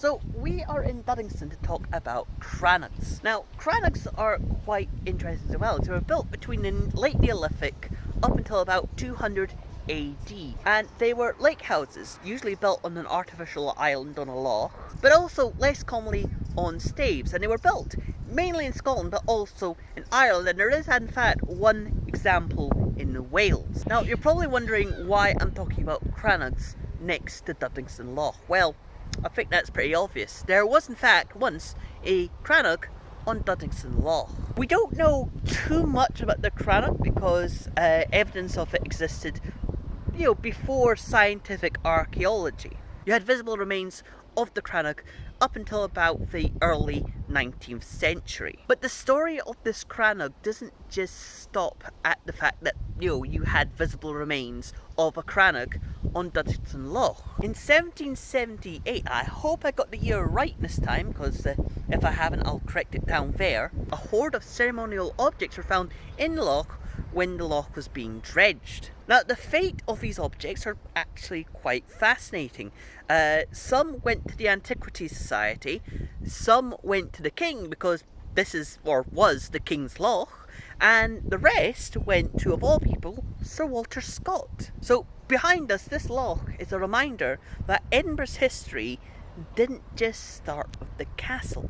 So we are in Duddingston to talk about Crannogs. Now, Crannogs are quite interesting as well. They were built between the late Neolithic up until about 200 AD, and they were lake houses, usually built on an artificial island on a loch, but also less commonly on staves, and they were built mainly in Scotland but also in Ireland, and there is in fact one example in Wales. Now, you're probably wondering why I'm talking about Crannogs next to Duddingston Loch. Well, I think that's pretty obvious. There was in fact once a Crannog on Duddingston Loch. We don't know too much about the Crannog because evidence of it existed, before scientific archaeology. You had visible remains of the Crannog up until about the early 19th century. But the story of this Crannog doesn't just stop at the fact that, you had visible remains of a Crannog on Duddingston Loch. In 1778, I hope I got the year right this time, because if I haven't, I'll correct it down there, a hoard of ceremonial objects were found in the loch when the loch was being dredged. Now, the fate of these objects are actually quite fascinating. Some went to the Antiquities Society, some went to the king because this is, or was, the king's loch, and the rest went to, of all people, Sir Walter Scott. So behind us, this loch is a reminder that Edinburgh's history didn't just start with the castle.